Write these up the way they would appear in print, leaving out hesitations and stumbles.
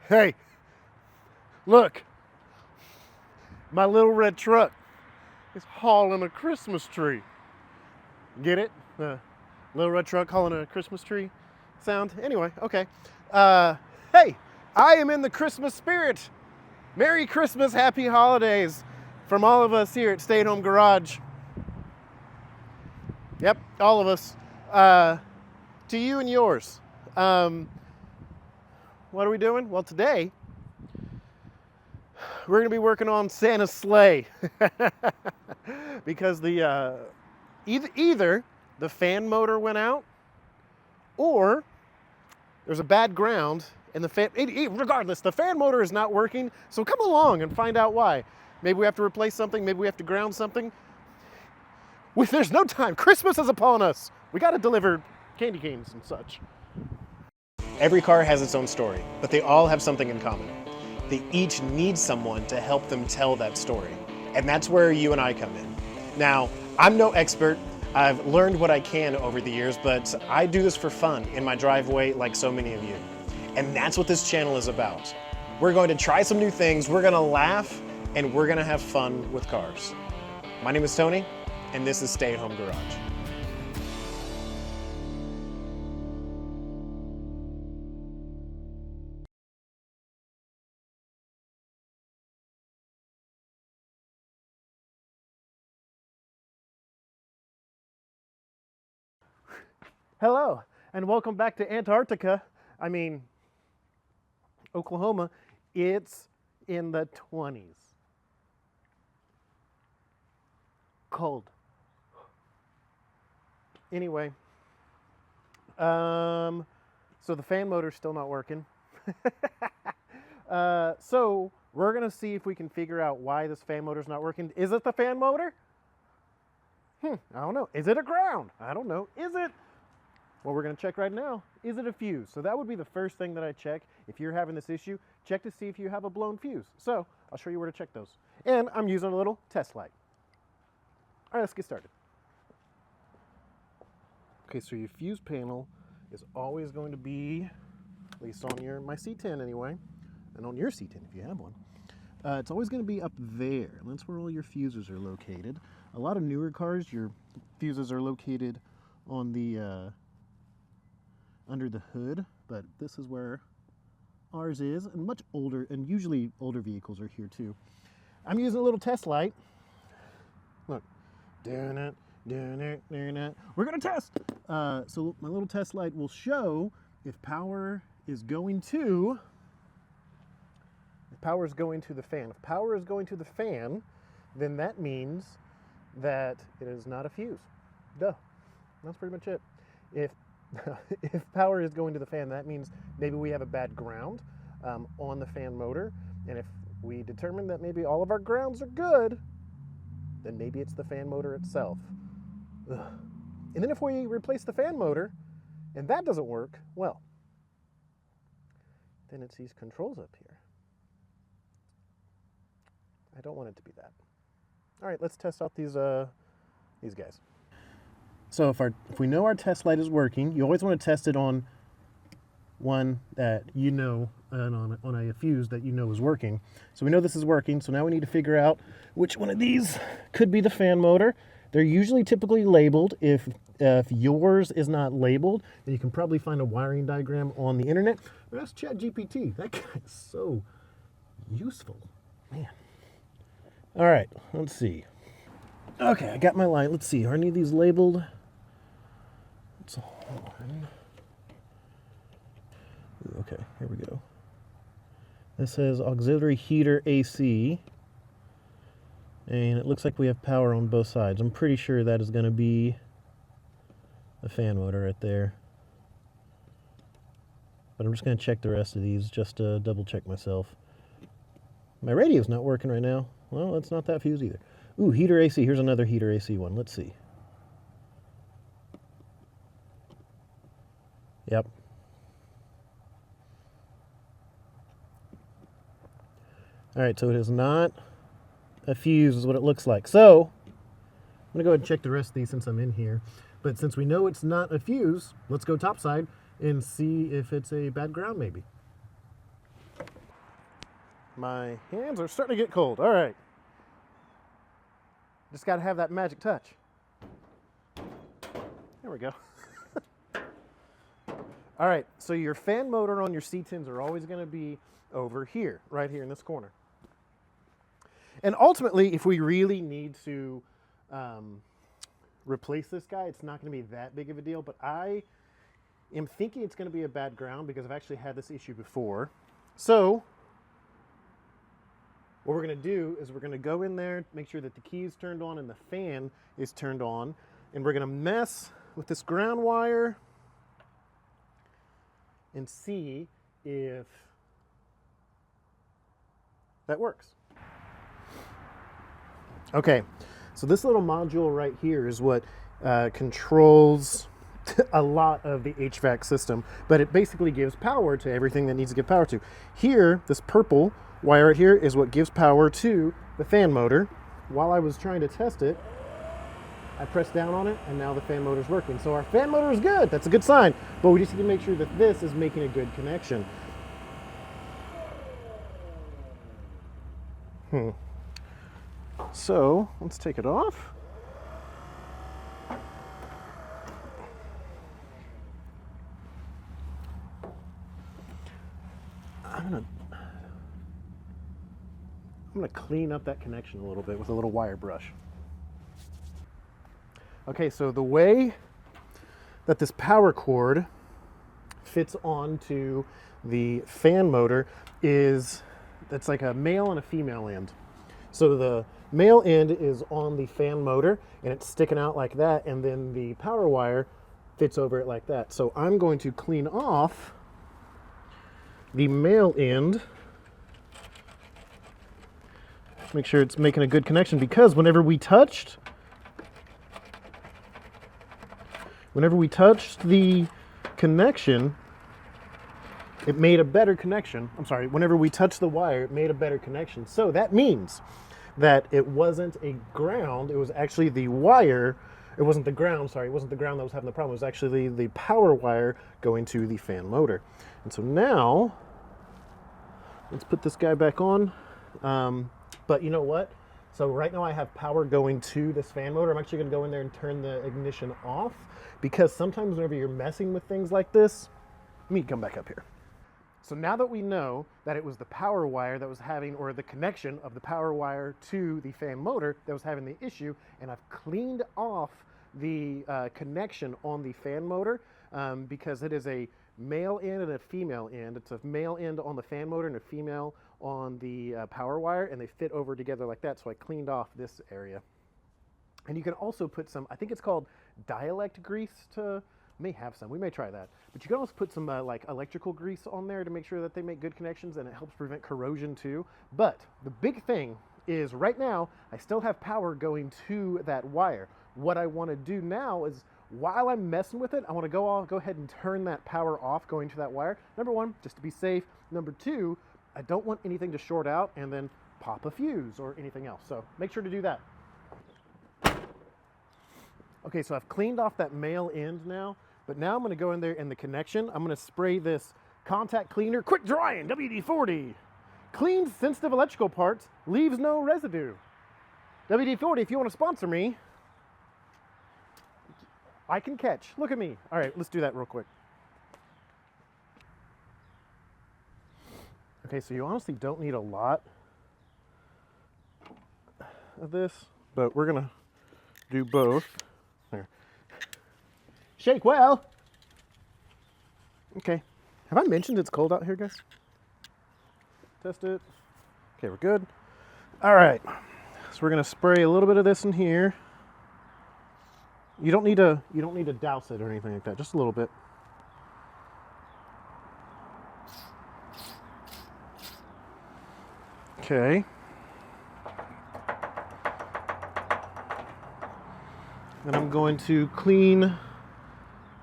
Hey, look, my little red truck is hauling a Christmas tree. Get it? The little red truck hauling a Christmas tree sound? Anyway, okay. Hey, I am in the Christmas spirit. Merry Christmas, happy holidays from all of us here at Stay at Home Garage. Yep, all of us. To you and yours. What are we doing? Well, today we're going to be working on Santa's sleigh because the either the fan motor went out or there's a bad ground and the fan. Regardless, the fan motor is not working. So come along and find out why. Maybe we have to replace something. Maybe we have to ground something. There's no time. Christmas is upon us. We got to deliver candy canes and such. Every car has its own story, but they all have something in common. They each need someone to help them tell that story. And that's where you and I come in. Now, I'm no expert. I've learned what I can over the years, but I do this for fun in my driveway like so many of you. And that's what this channel is about. We're going to try some new things, we're gonna laugh, and we're gonna have fun with cars. My name is Tony, and this is Stay at Home Garage. Hello, and welcome back to Antarctica. Oklahoma. It's in the 20s. Cold. Anyway, so the fan motor's still not working. So we're gonna see if we can figure out why this fan motor's not working. Is it the fan motor? I don't know. Is it a ground? I don't know. Is it? Well, we're going to check right now. Is it a fuse? So that would be the first thing that I check. If you're having this issue, check to see if you have a blown fuse. So I'll show you where to check those. And I'm using a little test light. All right, let's get started. Okay, so your fuse panel is always going to be, at least on my C10 anyway, and on your C10 if you have one. It's always going to be up there. That's where all your fuses are located. A lot of newer cars, your fuses are located on the under the hood, but this is where ours is, and much older, and usually older vehicles are here too. I'm using a little test light. Look, we're gonna test. So my little test light will show if power is going to the fan. If power is going to the fan, then that means that it is not a fuse. Duh. That's pretty much it. If power is going to the fan, that means maybe we have a bad ground on the fan motor. And if we determine that maybe all of our grounds are good, then maybe it's the fan motor itself. Ugh. And then if we replace the fan motor and that doesn't work, well, then it's these controls up here. I don't want it to be that. All right, let's test out these guys. So if we know our test light is working, you always want to test it on one that you know, and on a fuse that you know is working. So we know this is working, so now we need to figure out which one of these could be the fan motor. They're usually typically labeled. If yours is not labeled, then you can probably find a wiring diagram on the internet. But that's ChatGPT. That guy is so useful, man. All right, let's see. Okay, I got my light. Let's see. Are any of these labeled? It's on. Okay, here we go. This says auxiliary heater AC. And it looks like we have power on both sides. I'm pretty sure that is going to be the fan motor right there. But I'm just going to check the rest of these just to double check myself. My radio's not working right now. Well, that's not that fuse either. Ooh, heater AC. Here's another heater AC one. Let's see. Yep. All right, so it is not a fuse is what it looks like. So I'm going to go ahead and check the rest of these since I'm in here. But since we know it's not a fuse, let's go topside and see if it's a bad ground maybe. My hands are starting to get cold. All right. Just got to have that magic touch. There we go. All right, so your fan motor on your C10s are always going to be over here, right here in this corner. And ultimately, if we really need to replace this guy, it's not going to be that big of a deal, but I am thinking it's going to be a bad ground because I've actually had this issue before. So what we're going to do is we're going to go in there, make sure that the key is turned on and the fan is turned on, and we're going to mess with this ground wire and see if that works. Okay, so this little module right here is what controls a lot of the HVAC system, but it basically gives power to everything that needs to give power to. Here, this purple wire right here is what gives power to the fan motor. While I was trying to test it, I pressed down on it, and now the fan motor is working. So our fan motor is good. That's a good sign. But we just need to make sure that this is making a good connection. So let's take it off. I'm gonna clean up that connection a little bit with a little wire brush. Okay, so the way that this power cord fits onto the fan motor is, that's like a male and a female end. So the male end is on the fan motor and it's sticking out like that, and then the power wire fits over it like that. So I'm going to clean off the male end, make sure it's making a good connection, because whenever we touched the connection, it made a better connection. I'm sorry, whenever we touched the wire, it made a better connection. So that means that it wasn't a ground, it was actually the wire. It wasn't the ground, sorry, it wasn't the ground that was having the problem. It was actually the power wire going to the fan motor. And so now, let's put this guy back on. But you know what? So right now I have power going to this fan motor. I'm actually gonna go in there and turn the ignition off, because sometimes whenever you're messing with things like this, let me come back up here. So now that we know that it was the power wire that was having, or the connection of the power wire to the fan motor that was having the issue, and I've cleaned off the connection on the fan motor, because it is a male end and a female end. It's a male end on the fan motor and a female on the power wire, and they fit over together like that. So I cleaned off this area. And you can also put some, I think it's called dialect grease to, may have some, we may try that. But you can also put some like electrical grease on there to make sure that they make good connections, and it helps prevent corrosion too. But the big thing is right now, I still have power going to that wire. What I want to do now is, while I'm messing with it, I want to go ahead and turn that power off going to that wire. Number one, just to be safe. Number two, I don't want anything to short out and then pop a fuse or anything else. So make sure to do that. Okay, so I've cleaned off that male end now, but now I'm going to go in there in the connection. I'm going to spray this contact cleaner, quick drying, WD-40. Cleans sensitive electrical parts, leaves no residue. WD-40, if you want to sponsor me, I can catch. Look at me. All right, let's do that real quick. Okay, so you honestly don't need a lot of this, but we're gonna do both. There. Shake well. Okay. Have I mentioned it's cold out here, guys? Test it. Okay, we're good. All right. So we're gonna spray a little bit of this in here. You don't need to douse it or anything like that, just a little bit. Okay. Then I'm going to clean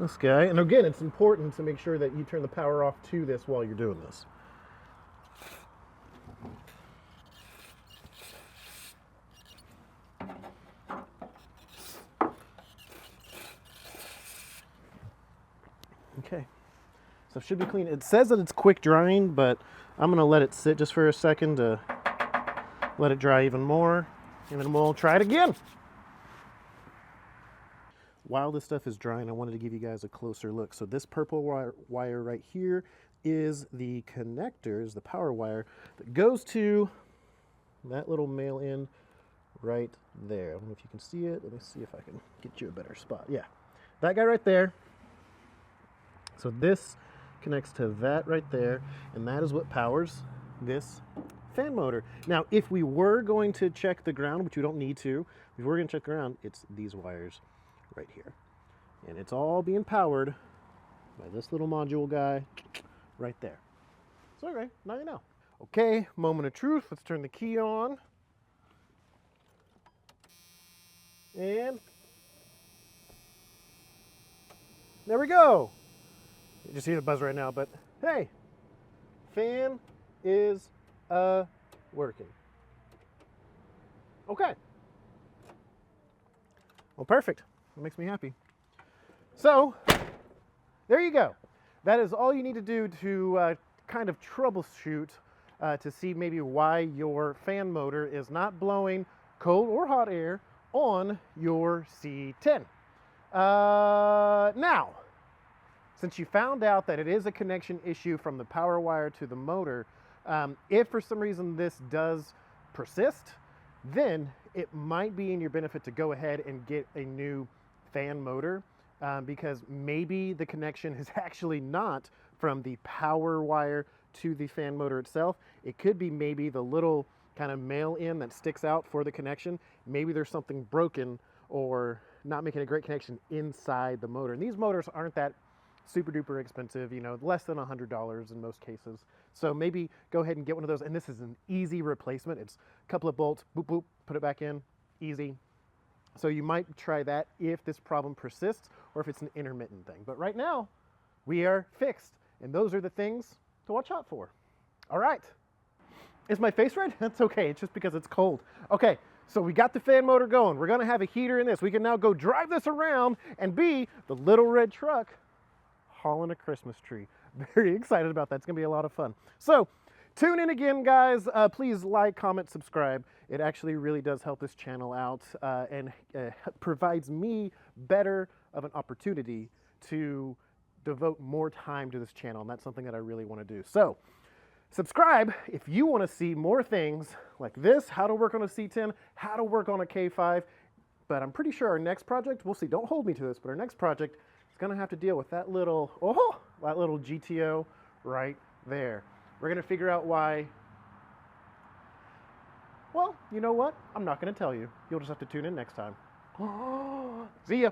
this guy. And again, it's important to make sure that you turn the power off to this while you're doing this. Okay, so it should be clean. It says that it's quick drying, but I'm gonna let it sit just for a second to let it dry even more, and then we'll try it again. While this stuff is drying, I wanted to give you guys a closer look. So this purple wire right here is the connectors, the power wire that goes to that little male end right there. I don't know if you can see it. Let me see if I can get you a better spot. Yeah, that guy right there. So this connects to that right there, and that is what powers this fan motor. Now, if we were going to check the ground, which we don't need to, if we were going to check the ground, it's these wires right here. And it's all being powered by this little module guy right there. So anyway, now you know. Okay, moment of truth. Let's turn the key on. And there we go. You just hear the buzz right now, but hey, fan is working. Okay. Well, perfect. That makes me happy. So, there you go. That is all you need to do to kind of troubleshoot to see maybe why your fan motor is not blowing cold or hot air on your C10. Now, since you found out that it is a connection issue from the power wire to the motor, if for some reason this does persist, then it might be in your benefit to go ahead and get a new fan motor, because maybe the connection is actually not from the power wire to the fan motor itself. It could be maybe the little kind of male end that sticks out for the connection. Maybe there's something broken or not making a great connection inside the motor. And these motors aren't that super duper expensive, you know, less than $100 in most cases. So maybe go ahead and get one of those. And this is an easy replacement. It's a couple of bolts, boop, boop, put it back in, easy. So you might try that if this problem persists or if it's an intermittent thing. But right now, we are fixed. And those are the things to watch out for. All right. Is my face red? That's okay. It's just because it's cold. Okay. So we got the fan motor going. We're going to have a heater in this. We can now go drive this around and be the little red truck hauling a Christmas tree. Very excited about that. It's going to be a lot of fun. So tune in again, guys. Please like, comment, subscribe. It actually really does help this channel out and provides me better of an opportunity to devote more time to this channel. And that's something that I really want to do. So subscribe if you want to see more things like this, how to work on a C10, how to work on a K5. But I'm pretty sure our next project, we'll see, don't hold me to this, but our next project is going to have to deal with that little, that little GTO right there. We're going to figure out why. Well, you know what? I'm not going to tell you. You'll just have to tune in next time. See ya.